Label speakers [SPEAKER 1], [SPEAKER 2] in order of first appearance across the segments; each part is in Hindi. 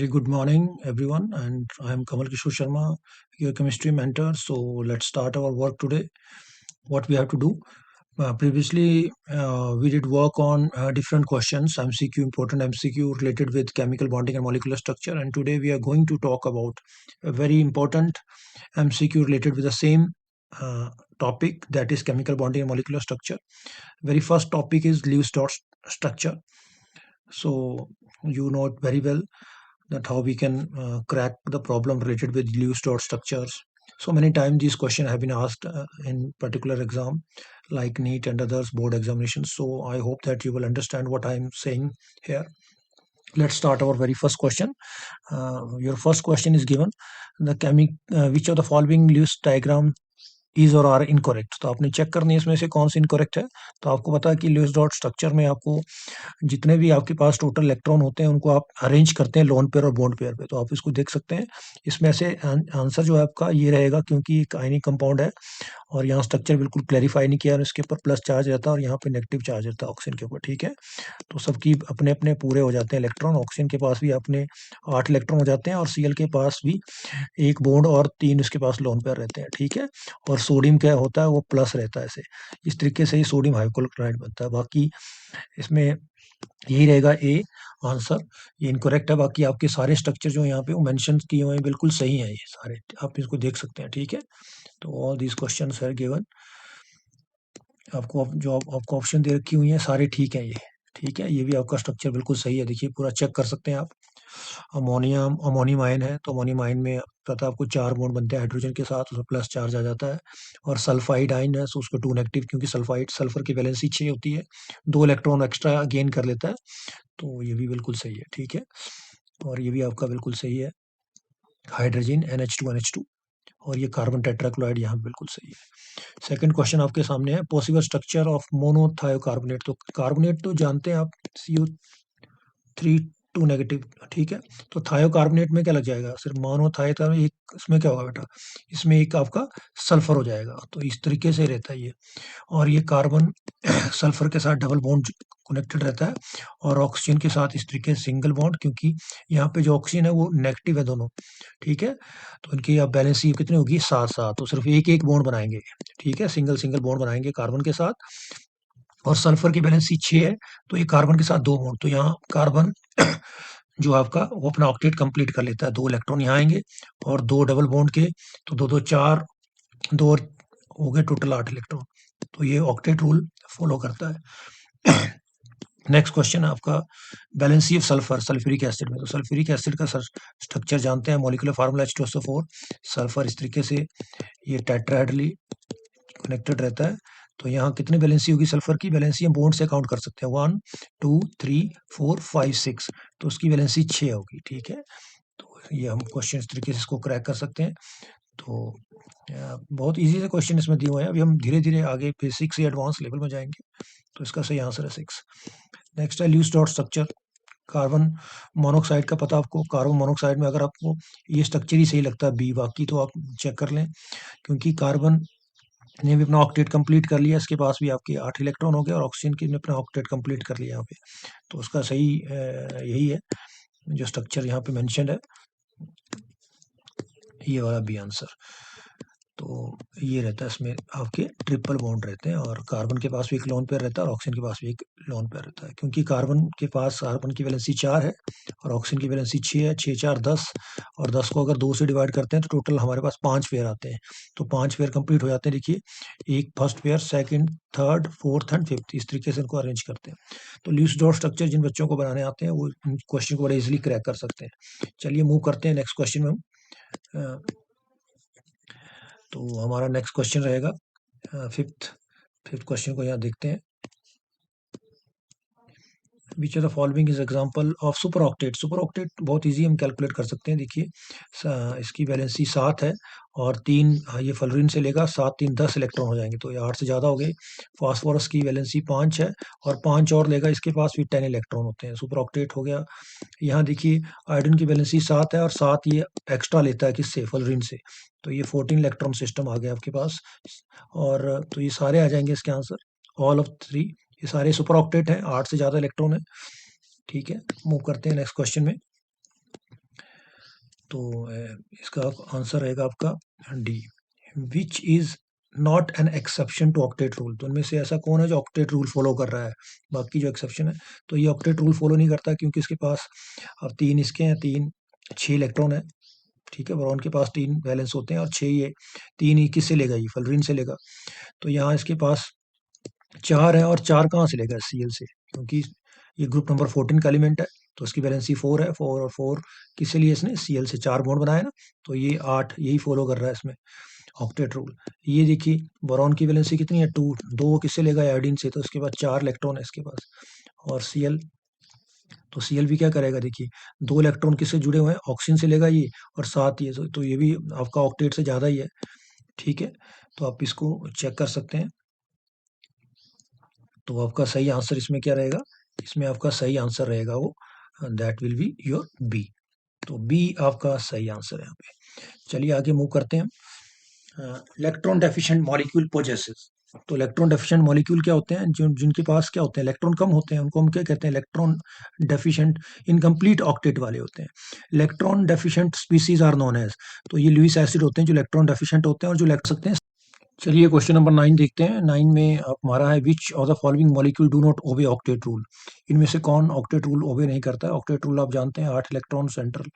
[SPEAKER 1] Very good morning, everyone, and I am Kamal Kishore Sharma, your chemistry mentor. So let's start our work today. What we have to do? Previously, we did work on different questions, MCQ, important MCQ related with chemical bonding and molecular structure, and today we are going to talk about a very important MCQ related with the same uh, topic, that is chemical bonding and molecular structure. Very first topic is Lewis dot structure. So you know it very well that how we can crack the problem related with Lewis dot structures. So many times these questions have been asked in particular exam like NEET and others board examinations. So I hope that you will understand what I'm saying here. Let's start our very first question. Your first question is given: which of the following Lewis diagram is और आर इनकरेक्ट। तो आपने चेक करनी है इसमें से कौन सी इनकरेक्ट है। तो आपको पता है कि लुईस डॉट स्ट्रक्चर में आपको जितने भी आपके पास टोटल इलेक्ट्रॉन होते हैं उनको आप अरेंज करते हैं लोन पेयर और बॉन्ड पेयर पे। तो आप इसको देख सकते हैं, इसमें से आंसर जो है आपका ये रहेगा, क्योंकि एक आयनिक कंपाउंड है और यहाँ स्ट्रक्चर बिल्कुल क्लैरिफाई नहीं किया और इसके ऊपर प्लस चार्ज रहता है और यहाँ पे नेगेटिव चार्ज रहता है ऑक्सीजन के ऊपर। ठीक है, तो सबकी अपने अपने पूरे हो जाते हैं इलेक्ट्रॉन। ऑक्सीजन के पास भी अपने 8 इलेक्ट्रॉन हो जाते हैं और Cl के पास भी एक बॉन्ड और 3 उसके पास लोन पेयर रहते हैं। ठीक है, और सोडियम क्या होता है, वो प्लस रहता है। ऐसे इस तरीके से ही सोडियम हाइपोक्लोराइड बनता है। बाकी इसमें यही रहेगा ए आंसर, ये इनकरेक्ट है। बाकी आपके सारे स्ट्रक्चर जो यहाँ पे वो मेंशन किए हुए हैं बिल्कुल सही है, ये सारे आप इसको देख सकते हैं। ठीक है, तो all these questions are given. आपको ऑप्शन दे रखी हुई है सारे ठीक है ये। ठीक है, ये भी आपका स्ट्रक्चर बिल्कुल सही है। देखिए पूरा चेक कर सकते हैं आप। अमोनियम आयन है, तो अमोनियम आयन में पता है आपको 4 बॉन्ड बनते हैं हाइड्रोजन के साथ, उसमें प्लस चार्ज आ जाता है। और सल्फाइड आयन है, तो उसको 2 नेगेटिव, क्योंकि सल्फर की वैलेंसी 6 होती है, 2 इलेक्ट्रॉन एक्स्ट्रा गेन कर लेता है। तो ये भी बिल्कुल सही है। ठीक है, और ये भी आपका बिल्कुल सही है, हाइड्रोजन NH2 और ये कार्बन टेट्राक्लोराइड यहाँ बिल्कुल सही है। सेकंड क्वेश्चन आपके सामने है, पॉसिबल स्ट्रक्चर ऑफ मोनोथायोकार्बोनेट। तो कार्बोनेट तो जानते हैं आप, CO3 2 नेगेटिव। ठीक है, तो थायोकार्बोनेट में क्या लग जाएगा, सिर्फ मोनोथायो, एक इसमें क्या होगा बेटा, इसमें एक आपका सल्फर हो जाएगा। तो इस तरीके से रहता है ये। और ये कार्बन सल्फर के साथ डबल बॉन्ड कनेक्टेड रहता है और ऑक्सीजन के साथ इस तरीके से सिंगल बॉन्ड, क्योंकि यहाँ पे जो ऑक्सीजन है वो नेगेटिव है दोनों। ठीक है, तो इनकी अब बैलेंस कितनी होगी, 7-7। तो सिर्फ एक एक बॉन्ड बनाएंगे। ठीक है, सिंगल सिंगल बॉन्ड बनाएंगे कार्बन के साथ। और सल्फर की बैलेंसी 6 है, तो ये कार्बन के साथ 2 बॉन्ड। तो यहाँ कार्बन जो आपका वो अपना ऑक्टेट कंप्लीट कर लेता है। 2 इलेक्ट्रॉन यहाँ आएंगे और 2 डबल बॉन्ड के, तो 2 2 4, 2 हो गए टोटल 8 इलेक्ट्रॉन। तो ये ऑक्टेट रूल फॉलो करता है। नेक्स्ट क्वेश्चन है आपका, valency of sulphur sulphuric acid में। तो सल्फ्यूरिक एसिड का स्ट्रक्चर जानते हैं, मॉलिक्यूलर फार्मूला H2SO4। सल्फर इस तरीके से ये टेट्राहेड्रली कनेक्टेड रहता है। तो यहाँ कितनी बैलेंसी होगी सल्फर की, बैलेंसी हम बॉन्ड से काउंट कर सकते हैं, 1 2 3 4 5 6। तो उसकी बैलेंसी 6 होगी। ठीक है, तो ये हम क्वेश्चन इस तरीके से इसको क्रैक कर सकते हैं। तो बहुत इजी से क्वेश्चन इसमें दिए हुए हैं। अभी हम धीरे धीरे आगे बेसिक से एडवांस लेवल में जाएंगे। तो इसका सही आंसर है 6। नेक्स्ट है Lewis dot structure. Carbon monoxide का पता आपको, कार्बन मोनोऑक्साइड में अगर आपको ये स्ट्रक्चर ही सही लगता है बी, बाकी तो आप चेक कर लें, क्योंकि कार्बन ने भी अपना ऑक्टेट कंप्लीट कर लिया, इसके पास भी आपके 8 इलेक्ट्रॉन हो गए और ऑक्सीजन की ने अपना ऑक्टेट कंप्लीट कर लिया यहाँ पे। तो उसका सही यही है जो स्ट्रक्चर यहाँ पे मेंशन है, ये वाला बी आंसर। तो ये रहता है, इसमें आपके ट्रिपल बॉन्ड रहते हैं और कार्बन के पास भी एक लोन पेयर रहता है और ऑक्सीजन के पास भी एक लोन पेयर रहता है। क्योंकि कार्बन के पास कार्बन की वैलेंसी 4 है और ऑक्सीजन की वैलेंसी 6 है, 6 4 10, और 10 को अगर 2 से डिवाइड करते हैं तो टोटल हमारे पास 5 पेयर आते हैं। तो 5 पेयर कंप्लीट हो जाते हैं। देखिए, एक first pair, second, third, fourth and fifth, इस तरीके से इनको अरेंज करते हैं। तो लुईस डॉट स्ट्रक्चर जिन बच्चों को बनाने आते हैं वो क्वेश्चन को बड़े इजिली क्रैक कर सकते हैं। चलिए मूव करते हैं नेक्स्ट क्वेश्चन में हम। तो हमारा नेक्स्ट क्वेश्चन रहेगा फिफ्थ क्वेश्चन को यहाँ देखते हैं। विच of the following is example of super octet. Super octet बहुत इजी हम कैलकुलेट कर सकते हैं। देखिए, इसकी वैलेंसी 7 है और 3 ये फ्लोरीन से लेगा, 7 3 10 इलेक्ट्रॉन हो जाएंगे, तो ये 8 से ज़्यादा हो गए। फास्फोरस की वैलेंसी 5 है और 5 और लेगा, इसके पास भी 10 इलेक्ट्रॉन होते हैं, सुपर ऑक्टेट हो गया। यहाँ देखिए, आयोडीन की वैलेंसी 7 है और 7 ये एक्स्ट्रा लेता है किससे, फ्लोरीन से, तो ये 14 इलेक्ट्रॉन सिस्टम आ गया आपके पास। और तो ये सारे आ जाएंगे इसके आंसर, ऑल ऑफ 3। ये सारे सुपर ऑक्टेट हैं, 8 से ज़्यादा इलेक्ट्रॉन है। ठीक है, मूव करते हैं नेक्स्ट क्वेश्चन में। तो इसका आंसर रहेगा आपका D, which is not an exception to octet rule. तो उनमें से ऐसा कौन है जो ऑक्टेट रूल फॉलो कर रहा है? बाकी जो एक्सेप्शन है, तो ये ऑक्टेट रूल फॉलो नहीं करता, क्योंकि इसके पास अब तीन इसके हैं, तीन 6 इलेक्ट्रॉन है, ठीक है। बोरॉन के पास 3 वैलेंस होते हैं और 6 ये 3 ही किससे लेगा? ये फ्लोरीन से लेगा। तो यहाँ इसके पास 4 है, और 4 कहाँ से लेगा? Cl से, क्योंकि ये ग्रुप नंबर 14 का एलिमेंट है, तो उसकी वैलेंसी 4 है। 4 और 4 किससे लिए इसने? Cl से 4 बॉन्ड बनाया ना, तो ये 8 यही फॉलो कर रहा है इसमें ऑक्टेट रूल। ये देखिए बोरॉन की वैलेंसी कितनी है? 2। 2 किससे लेगा? आयोडीन से, तो उसके पास 4 इलेक्ट्रॉन है इसके पास। और Cl, तो Cl भी क्या करेगा? देखिए 2 इलेक्ट्रॉन किससे जुड़े हुए हैं? ऑक्सीजन से लेगा ये, और 7 ये, तो ये भी आपका ऑक्टेट से ज़्यादा ही है, ठीक है। तो आप इसको चेक कर सकते हैं। तो आपका सही आंसर इसमें क्या रहेगा? इसमें आपका सही आंसर रहेगा वो, that will be your B. तो बी आपका सही आंसर है यहाँ पे। चलिए आगे मूव करते हैं। Electron deficient molecule possesses. तो इलेक्ट्रॉन डेफिशिएंट मॉलिक्यूल क्या होते हैं? जो जिनके पास क्या होते हैं? इलेक्ट्रॉन कम होते हैं, उनको हम क्या कहते हैं? इलेक्ट्रॉन डेफिशिएंट इनकम्प्लीट ऑक्टेट वाले होते हैं। Electron deficient species are known as, तो ये लुईस एसिड होते हैं जो इलेक्ट्रॉन डेफिशिएंट होते हैं और जो लग सकते हैं। चलिए क्वेश्चन नंबर 9 देखते हैं। 9 में आप हमारा है, विच of the following molecule do not obey octet rule. इनमें से कौन ऑक्टेट रूल ओबे नहीं करता है? ऑक्टेट रूल आप जानते हैं 8 इलेक्ट्रॉन सेंट्रल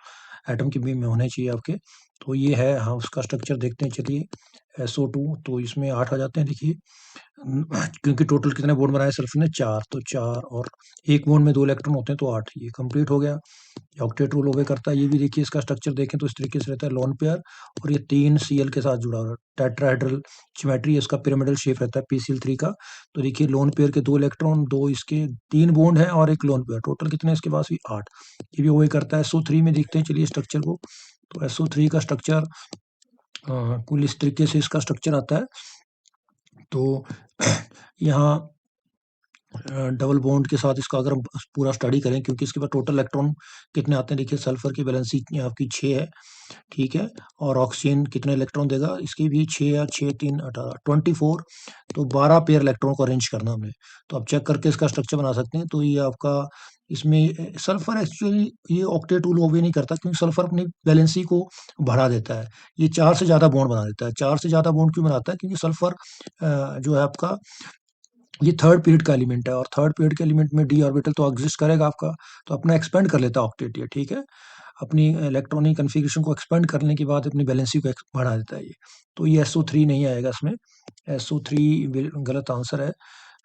[SPEAKER 1] एटम के बीच में होने चाहिए आपके। तो ये है, हाँ उसका स्ट्रक्चर देखते हैं चलिए। SO2, तो इसमें 8 आ जाते हैं, देखिए। क्योंकि टोटल कितने बॉन्ड बनाए सल्फर ने? 4, तो 4 और एक बॉन्ड में 2 इलेक्ट्रॉन होते हैं, तो 8, ये कंप्लीट हो गया। ऑक्टेट रूल ओबे करता है। ये भी देखिए इसका स्ट्रक्चर देखें तो इस तरीके से रहता है, लोन पेयर, और ये 3 Cl के साथ जुड़ा हुआ है। टेट्राहेड्रल ज्योमेट्री, इसका पिरामिडल शेप रहता है PCl3 का। तो देखिए लोन पेयर के 2 इलेक्ट्रॉन, 2 इसके, 3 बॉन्ड है और एक लोन पेयर, टोटल कितने इसके पास भी? 8। ये भी ओबे करता है। SO3 में देखते हैं चलिए स्ट्रक्चर को। तो SO3 का स्ट्रक्चर कुल इस तरीके से इसका स्ट्रक्चर आता है। तो यहाँ डबल बॉन्ड के साथ इसका अगर हम पूरा स्टडी करें, क्योंकि इसके पास टोटल इलेक्ट्रॉन कितने आते हैं? देखिए सल्फर की वैलेंसी आपकी 6 है, ठीक है। और ऑक्सीजन कितने इलेक्ट्रॉन देगा? इसकी भी 6 या 6 3 18 24। तो 12 पेयर इलेक्ट्रॉन को अरेंज करना हमें। तो आप चेक करके इसका स्ट्रक्चर बना सकते हैं। तो ये आपका इसमें सल्फर एक्चुअली ये ऑक्टेट रूल ओबे नहीं करता, क्योंकि सल्फर अपनी वैलेंसी को बढ़ा देता है। ये 4 से ज़्यादा बॉन्ड बना देता है। 4 से ज़्यादा बॉन्ड क्यों बनाता है? क्योंकि सल्फर जो है आपका, ये थर्ड पीरियड का एलिमेंट है, और थर्ड पीरियड के एलिमेंट में d ऑर्बिटल तो एग्जिस्ट करेगा आपका, तो अपना एक्सपेंड कर लेता है ऑक्टेट ये, ठीक है। अपनी इलेक्ट्रॉनिक कन्फिग्रेशन को एक्सपेंड करने के बाद अपनी वैलेंसी को बढ़ा देता है ये। तो ये SO3 नहीं आएगा इसमें। SO3 गलत आंसर है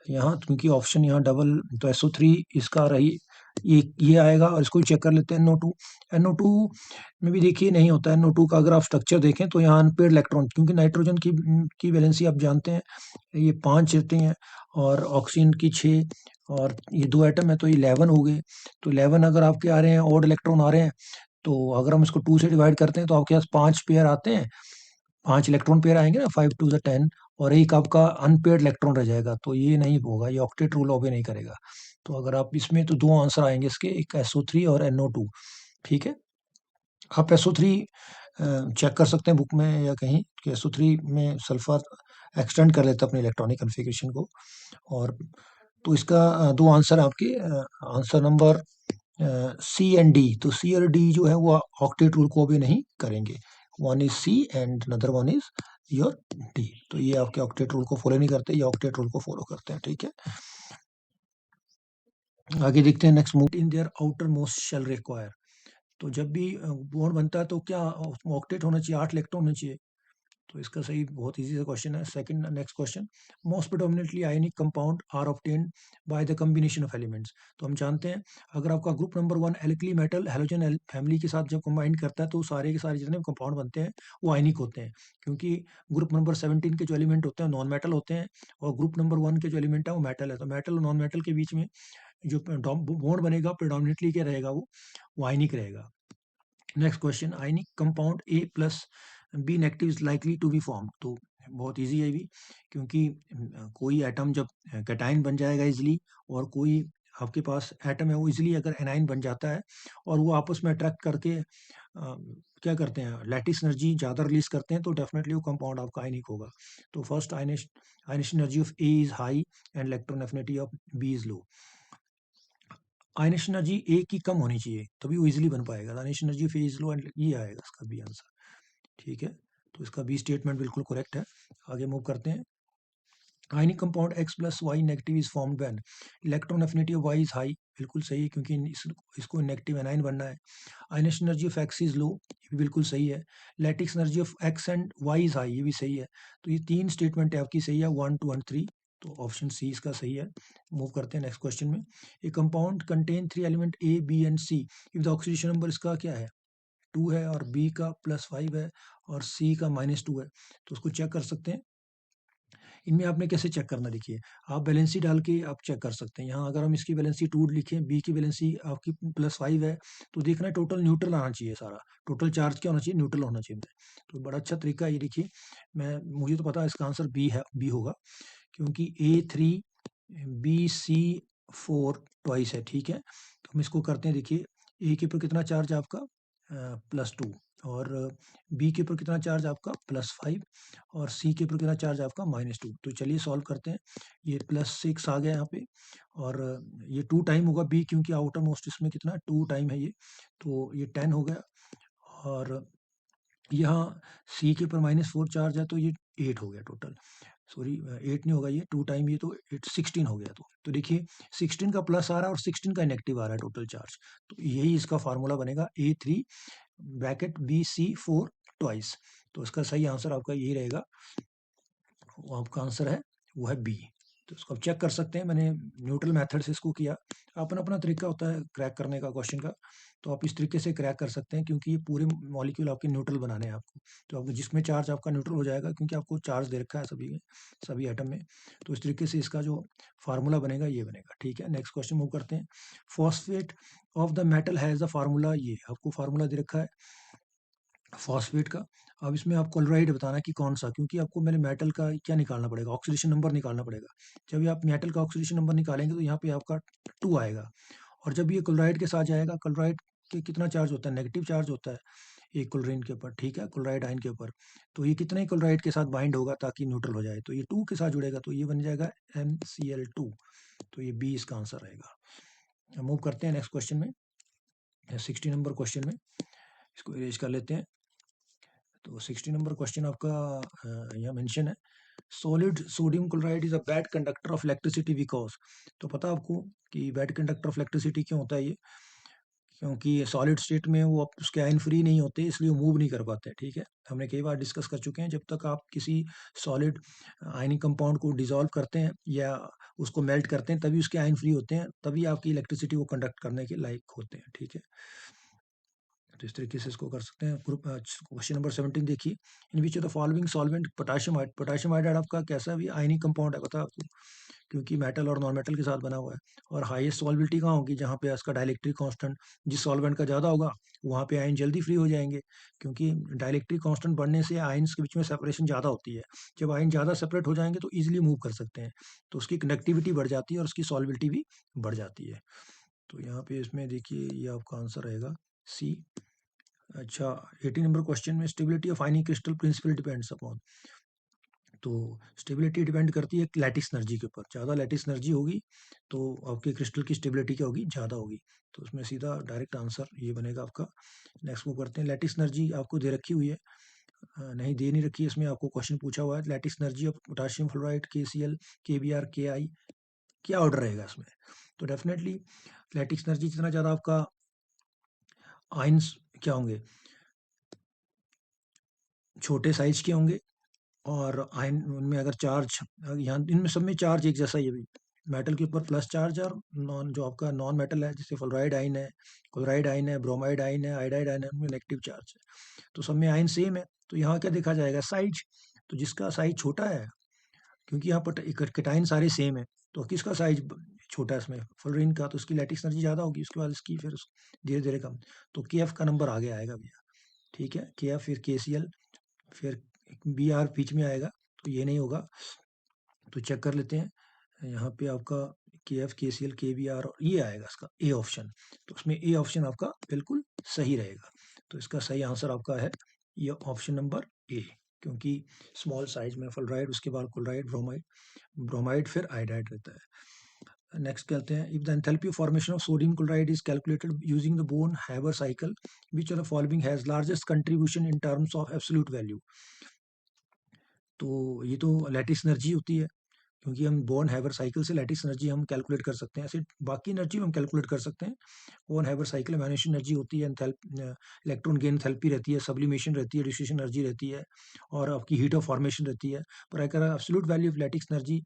[SPEAKER 1] यहाँ, क्योंकि ऑप्शन यहाँ डबल, तो SO3 इसका रही, ये आएगा। और इसको चेक कर लेते हैं NO2। NO2 में भी देखिए नहीं होता है। NO2 का अगर आप स्ट्रक्चर देखें तो यहाँ अनपेयर्ड इलेक्ट्रॉन, क्योंकि नाइट्रोजन की वैलेंसी आप जानते हैं, ये 5 रहती हैं, और ऑक्सीजन की 6, और ये 2 एटम है तो 11 हो गए। तो 11 अगर आपके आ रहे हैं, ऑड इलेक्ट्रॉन आ रहे हैं, तो अगर हम इसको 2 से डिवाइड करते हैं तो आपके पास 5 पेयर आते हैं, 5 इलेक्ट्रॉन पेयर आएंगे ना, 5 2 10, और एक आपका अनपेयर्ड इलेक्ट्रॉन रह जाएगा। तो ये नहीं होगा, ये ऑक्टेट रूल ओबे नहीं करेगा। तो अगर आप इसमें, तो 2 आंसर आएंगे इसके, एक SO3 और NO2, ठीक है। आप SO3 चेक कर सकते हैं बुक में या कहीं, कि SO3 में सल्फर एक्सटेंड कर लेता है अपने इलेक्ट्रॉनिक कन्फिग्रेशन को। और तो इसका 2 आंसर आपके, answer number C and D. तो सी और डी जो है वो ऑक्टेट रूल को भी नहीं करेंगे। One is C and another one is your D. तो ये आपके ऑक्टेट रूल को फॉलो नहीं करते, ये ऑक्टेट रूल को फॉलो करते हैं, ठीक है। आगे देखते हैं next, move in there outermost shell require. तो जब भी बॉन्ड बनता है तो क्या ऑक्टेट होना चाहिए? 8 इलेक्ट्रॉन होने चाहिए। तो इसका सही, बहुत इजी सा क्वेश्चन है। Second, next question, most predominantly ionic compound are obtained by the combination of elements. तो हम जानते हैं अगर आपका group number 1 alkali metal halogen family के साथ जब कंबाइन करता है, तो सारे के सारे जितने कंपाउंड बनते हैं वो आयनिक होते हैं, क्योंकि ग्रुप नंबर 17 के जो एलिमेंट होते हैं नॉन मेटल होते हैं, और ग्रुप नंबर 1 के जो एलिमेंट है वो मेटल है। तो मेटल और नॉन मेटल के बीच में जो बॉन्ड बनेगा प्रिडोमिनेटली क्या रहेगा? वो आयनिक रहेगा। Next question, ionic compound A+ B negative is likely to be form. तो बहुत इजी है ये भी, क्योंकि कोई एटम जब कैटायन बन जाएगा इजिली, और कोई आपके पास एटम है वो इजिली अगर एनाइन बन जाता है, और वो आपस में अट्रैक्ट करके क्या करते हैं, लैटिस एनर्जी ज़्यादा रिलीज करते हैं, तो डेफिनेटली वो कंपाउंड आपका आयनिक होगा। तो first, ionisation energy of A is high and electron affinity of B is low. Ionisation energy A की कम होनी चाहिए तभी वो इजीली बन पाएगा। Ionisation energy phase low and ये आएगा इसका बी आंसर। ठीक है, तो इसका बी स्टेटमेंट बिल्कुल करेक्ट है। आगे मूव करते हैं। Ionic compound X plus Y negative is formed when electron affinity of Y is high. बिल्कुल सही है क्योंकि इसको नेगेटिव एनाइन बनना है। Ionisation energy of X is low, ये भी बिल्कुल सही है। Lattice energy of X and Y is high, ये भी सही है। तो ये तीन स्टेटमेंट है आपकी सही है, 1 2 एंड 3। तो ऑप्शन सी इसका सही है। मूव करते हैं नेक्स्ट क्वेश्चन में। ए compound contain 3 element A B and C if the oxidation number इसका क्या है, 2 है, और B का +5 है, और C का -2 है। तो उसको चेक कर सकते हैं। इनमें आपने कैसे चेक करना, देखिए आप बैलेंसी डाल के आप चेक कर सकते हैं। यहाँ अगर हम इसकी बैलेंसी 2 लिखें, बी की बैलेंसी आपकी +5 है, तो देखना है टोटल न्यूट्रल आना चाहिए सारा। टोटल चार्ज क्या होना चाहिए, न्यूट्रल होना चाहिए। तो बड़ा अच्छा तरीका है ये, देखिए मुझे तो पता है इसका आंसर बी है, बी होगा, क्योंकि A3 BC4 ट्वाइस है। ठीक है, तो हम इसको करते हैं। देखिए ए के ऊपर कितना चार्ज है आपका, +2, और बी के ऊपर कितना चार्ज आपका +5, और सी के ऊपर कितना चार्ज आपका -2। तो चलिए सॉल्व करते हैं। ये +6 आ गया यहाँ पे, और ये 2 टाइम होगा बी, क्योंकि आउटर मोस्ट इसमें कितना 2 टाइम है ये, तो ये 10 हो गया। और यहाँ सी के ऊपर -4 चार्ज है, तो ये 8 हो गया टोटल। सॉरी 8 नहीं होगा, ये 2 टाइम, ये तो 8 16 हो गया। तो देखिए 16 का प्लस आ रहा है और 16 का नेगेटिव आ रहा है टोटल चार्ज। तो यही इसका फार्मूला बनेगा, A3 ब्रैकेट BC4 ट्वाइस। तो इसका सही आंसर आपका यही रहेगा, वो आपका आंसर है, वो है बी। तो इसको आप चेक कर सकते हैं, मैंने न्यूट्रल मेथड से इसको किया। अपना अपना तरीका होता है क्रैक करने का क्वेश्चन का, तो आप इस तरीके से क्रैक कर सकते हैं, क्योंकि ये पूरे मॉलिक्यूल आपके न्यूट्रल बनाने हैं आपको। तो आपको जिसमें चार्ज आपका न्यूट्रल हो जाएगा, क्योंकि आपको चार्ज दे रखा है सभी एटम में। तो इस तरीके से इसका जो फार्मूला बनेगा ये बनेगा। ठीक है, नेक्स्ट क्वेश्चन मूव करते हैं। Phosphate of the metal has the formula, ये आपको फार्मूला दे रखा है फॉस्फेट का। अब इसमें आप क्लोराइड बताना कि कौन सा, क्योंकि आपको मैंने मेटल का क्या निकालना पड़ेगा, ऑक्सीडेशन नंबर निकालना पड़ेगा। जब ये आप मेटल का ऑक्सीडेशन नंबर निकालेंगे तो यहाँ पे आपका 2 आएगा, और जब ये क्लोराइड के साथ जाएगा, क्लोराइड के कितना चार्ज होता है, नेगेटिव चार्ज होता है एक क्लोरीन के ऊपर। ठीक है, क्लोराइड आयन के ऊपर। तो ये कितने ही क्लोराइड के साथ बाइंड होगा ताकि न्यूट्रल हो जाए, तो ये 2 के साथ जुड़ेगा, तो ये बन जाएगा MCl2। तो ये बी इसका आंसर रहेगा। मूव करते हैं नेक्स्ट क्वेश्चन में, 60 नंबर क्वेश्चन में। इसको इरेज कर लेते हैं। तो 60 नंबर क्वेश्चन आपका यहाँ मेंशन है, solid sodium chloride is a bad conductor of electricity because. तो पता आपको कि बैड कंडक्टर ऑफ इलेक्ट्रिसिटी क्यों होता है ये, क्योंकि सॉलिड स्टेट में वो उसके आयन फ्री नहीं होते, इसलिए वो मूव नहीं कर पाते। ठीक है, हमने कई बार डिस्कस कर चुके हैं, जब तक आप किसी सॉलिड आयनिक कंपाउंड को डिसॉल्व करते हैं या उसको मेल्ट करते हैं, तभी उसके आयन फ्री होते हैं, तभी आपकी इलेक्ट्रिसिटी को कंडक्ट करने के लायक होते हैं। ठीक है, तो इस तरीके से इसको कर सकते हैं। ग्रुप क्वेश्चन नंबर 17 देखिए, in which of the following solvent potassium hydride आपका कैसा भी आयनिक कंपाउंड है, पता है आपको, क्योंकि मेटल और नॉन मेटल के साथ बना हुआ है। और हाईएस्ट सॉल्बिलिटी कहाँ होगी, जहाँ पे इसका डाइलेक्ट्रिक कांस्टेंट जिस सॉल्वेंट का ज़्यादा होगा वहाँ पे आयन जल्दी फ्री हो जाएंगे, क्योंकि डाइलेक्ट्रिक कांस्टेंट बढ़ने से आयन्स के बीच में सेपरेशन ज़्यादा होती है। जब आयन ज़्यादा सेपरेट हो जाएंगे तो ईजिली मूव कर सकते हैं, तो उसकी कनेक्टिविटी बढ़ जाती है और उसकी सॉल्बिलिटी भी बढ़ जाती है। तो यहाँ पे इसमें देखिए ये आपका आंसर रहेगा सी। अच्छा, 18 नंबर क्वेश्चन में, stability of ionic crystal principal depends upon. तो स्टेबिलिटी डिपेंड करती है लैटिस एनर्जी के ऊपर। ज़्यादा लैटिस एनर्जी होगी तो आपके क्रिस्टल की स्टेबिलिटी क्या होगी, ज़्यादा होगी। तो उसमें सीधा डायरेक्ट आंसर ये बनेगा आपका। नेक्स्ट मूव करते हैं। लैटिस एनर्जी आपको दे रखी हुई है, नहीं दे नहीं रखी है, इसमें आपको क्वेश्चन पूछा हुआ है lattice energy of potassium fluoride KCl KBr KI, क्या ऑर्डर रहेगा इसमें। तो डेफिनेटली लैटिस एनर्जी जितना ज़्यादा आपका आयंस क्या होंगे, छोटे साइज के होंगे, और आयन उनमें अगर चार्ज, यहाँ इनमें सब में चार्ज एक जैसा ही है भाई। मेटल के ऊपर प्लस चार्ज है, और नॉन जो आपका नॉन मेटल है, जैसे फ्लोराइड आयन है, क्लोराइड आयन है, ब्रोमाइड आयन है, आयोडाइड आयन है, उनमें नेगेटिव चार्ज है। तो सब में आयन सेम है। तो यहाँ क्या देखा जाएगा, साइज। तो जिसका साइज छोटा है, क्योंकि यहाँ पर केटाइन सारे सेम है, तो किसका साइज छोटा है इसमें, फ्लोरीन का, तो उसकी लैटिस एनर्जी ज़्यादा होगी, उसके बाद इसकी फिर धीरे धीरे कम। तो KF का नंबर आगे आएगा भैया। ठीक है, KF फिर KCl फिर BR बीच में आएगा, तो ये नहीं होगा। तो चेक कर लेते हैं, यहाँ पे आपका KF KCl KBr और ये आएगा इसका ए ऑप्शन। तो उसमें ए ऑप्शन आपका बिल्कुल सही रहेगा। तो इसका सही आंसर आपका है ये ऑप्शन नंबर ए, क्योंकि स्मॉल साइज में फ्लोराइड, उसके बाद क्लोराइड, ब्रोमाइड, ब्रोमाइड फिर आयोडाइड रहता है। नेक्स्ट कहते हैं, if the enthalpy of formation of sodium chloride is calculated using the bone Haber cycle, which of the following has largest contribution in terms of absolute value. तो ये तो लैटिस एनर्जी होती है, क्योंकि हम बोर्न हैबर साइकिल से लैटिस एनर्जी हम कैलकुलेट कर सकते हैं, ऐसे बाकी एनर्जी हम कैलकुलेट कर सकते हैं। बोर्न हैबर साइकिल में एमिशन एनर्जी होती है, इलेक्ट्रॉन गेन एंथैल्पी रहती है, सब्लिमेशन रहती है, डिस्ट्रीब्यूशन एनर्जी रहती है, और आपकी हीट ऑफ फॉर्मेशन रहती है। पर अगर absolute value of lattice energy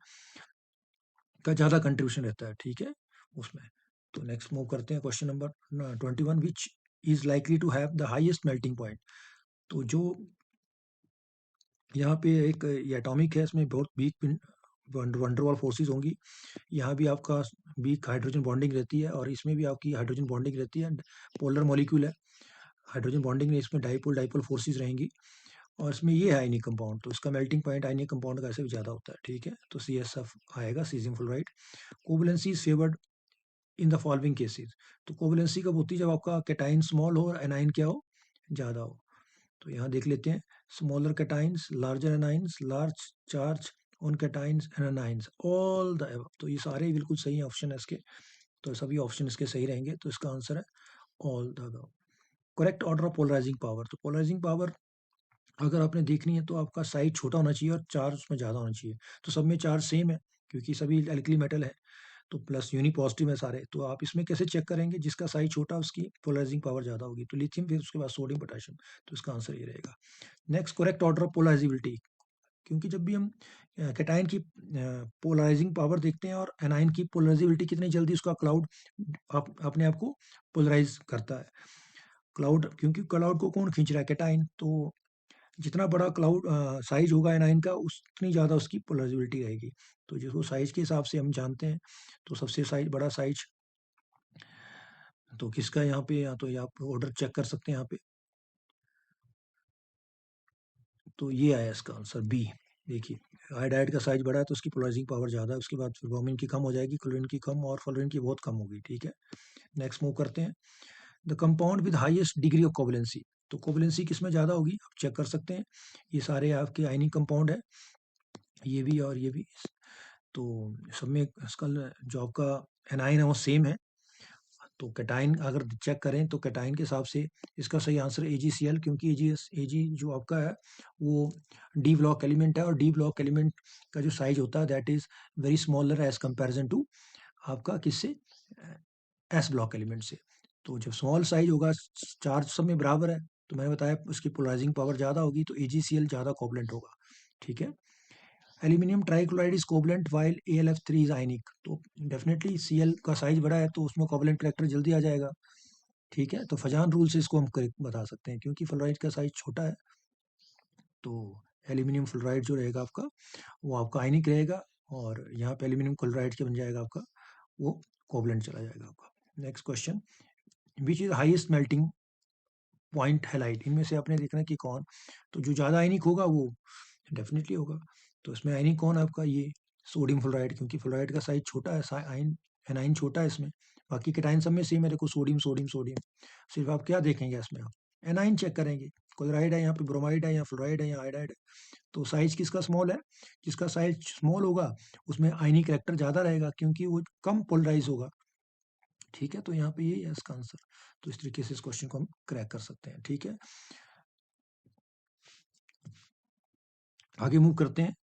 [SPEAKER 1] का ज़्यादा कंट्रीब्यूशन रहता है, ठीक है, उसमें। तो नेक्स्ट मूव करते हैं question number 21, which is likely to have the highest melting point. तो जो यहाँ पे एक ये एटॉमिक है, इसमें बहुत वीक वंडरवॉल फोर्सेस होंगी। यहाँ भी आपका वीक हाइड्रोजन बॉन्डिंग रहती है, और इसमें भी आपकी हाइड्रोजन बॉन्डिंग रहती है। पोलर मॉलिक्यूल है, हाइड्रोजन बॉन्डिंग में इसमें डाइपोल डाइपोल फोर्सेस रहेंगी, और इसमें ये है आयनिक कंपाउंड, तो इसका मेल्टिंग पॉइंट आयनिक कंपाउंड का ऐसे भी ज़्यादा होता है, ठीक है। तो CSF आएगा, caesium fluoride. Covalency is favoured in the following cases. तो कोवैलेंसी कब होती है, जब आपका कैटाइन स्मॉल हो और एनाइन क्या हो, ज़्यादा हो। तो यहाँ देख लेते हैं, smaller cations, larger anions, large charge on cations and anions, all the above. तो ये सारे बिल्कुल सही ऑप्शन है इसके, तो सभी ऑप्शन इसके सही रहेंगे, तो इसका आंसर है all the above. Correct order of polarising power. तो पोलराइजिंग पावर अगर आपने देखनी है, तो आपका साइज छोटा होना चाहिए और चार्ज उसमें ज़्यादा होना चाहिए। तो सब में चार्ज सेम है, क्योंकि सभी एल्कली मेटल है, तो प्लस यूनी पॉजिटिव है सारे। तो आप इसमें कैसे चेक करेंगे, जिसका साइज छोटा उसकी पोलराइजिंग पावर ज़्यादा होगी। तो लिथियम, फिर उसके बाद सोडियम पोटेशियम, तो इसका आंसर ये रहेगा। Next, correct order of polarisability. क्योंकि जब भी हम कैटायन की पोलराइजिंग पावर देखते हैं, और एनायन की पोलराइजिबिलिटी कितनी जल्दी उसका क्लाउड अपने आप को पोलराइज करता है। क्लाउड, क्योंकि क्लाउड को कौन खींच रहा है, कैटायन। तो जितना बड़ा क्लाउड साइज होगा एनायन का, उतनी ज़्यादा उसकी पोलराइजिबिलिटी रहेगी। तो जिसको साइज के हिसाब से हम जानते हैं, तो सबसे साइज बड़ा साइज तो किसका यहाँ पे, या तो ये आप ऑर्डर चेक कर सकते हैं यहाँ पे। तो ये आया इसका आंसर बी। देखिए, आयोडाइड का साइज बड़ा है, तो उसकी पोलराइजिंग पावर ज़्यादा है, उसके बाद फिर ब्रोमीन की कम हो जाएगी, क्लोरीन की कम, और फ्लोरीन की बहुत कम होगी, ठीक है। नेक्स्ट मूव करते हैं, the compound with highest degree of covalency. तो कोवैलेंसी किस में ज़्यादा होगी, आप चेक कर सकते हैं। ये सारे आपके आयनिक कंपाउंड है, ये भी और ये भी। तो सब में इसका जो आपका एनाइन है वो सेम है। तो कैटाइन अगर चेक करें, तो कैटाइन के हिसाब से इसका सही आंसर है AgCl, क्योंकि Ag जो आपका है वो डी ब्लॉक एलिमेंट है, और डी ब्लॉक एलिमेंट का जो साइज होता है that is very smaller as comparison to आपका किससे, एस ब्लॉक एलिमेंट से। तो जब स्मॉल साइज होगा, चार्ज सब में बराबर है, तो मैंने बताया उसकी पोलराइजिंग पावर ज़्यादा होगी, तो AgCl ज़्यादा कोवलेंट होगा, ठीक है। Aluminium trichloride is covalent while AlF3 is आयनिक। तो डेफिनेटली Cl का साइज बड़ा है, तो उसमें कोवलेंट करेक्टर जल्दी आ जाएगा, ठीक है। तो फजान रूल से इसको हम करेक्ट बता सकते हैं, क्योंकि फ्लोराइड का साइज छोटा है, तो एल्यूमिनियम फ्लोराइड जो रहेगा आपका, वो आपका आयनिक रहेगा, और यहाँ पे एल्यूमिनियम क्लोराइड के बन जाएगा आपका, वो कोवलेंट चला जाएगा आपका। Next question, which is highest melting point halide. इनमें से आपने देखना कि कौन, तो जो ज़्यादा आयनिक होगा वो डेफिनेटली होगा। तो इसमें आयनिक कौन है आपका, ये सोडियम फ्लोराइड, क्योंकि फ्लोराइड का साइज छोटा है, आयन एनाइन छोटा है इसमें। बाकी कैटाइन सब में सेम है, देखो सोडियम सोडियम सोडियम। सिर्फ आप क्या देखेंगे इसमें, आप एनाइन चेक करेंगे, क्लोराइड है यहाँ पे, ब्रोमाइड है, या फ्लोराइड है, या आयोडाइड है। तो साइज किसका स्मॉल है, जिसका साइज स्मॉल होगा उसमें आयनिक कैरेक्टर ज़्यादा रहेगा, क्योंकि वो कम पोलराइज होगा, ठीक है। तो यहाँ पे ये है इसका आंसर। तो इस तरीके से इस क्वेश्चन को हम क्रैक कर सकते हैं, ठीक है। आगे मूव करते हैं,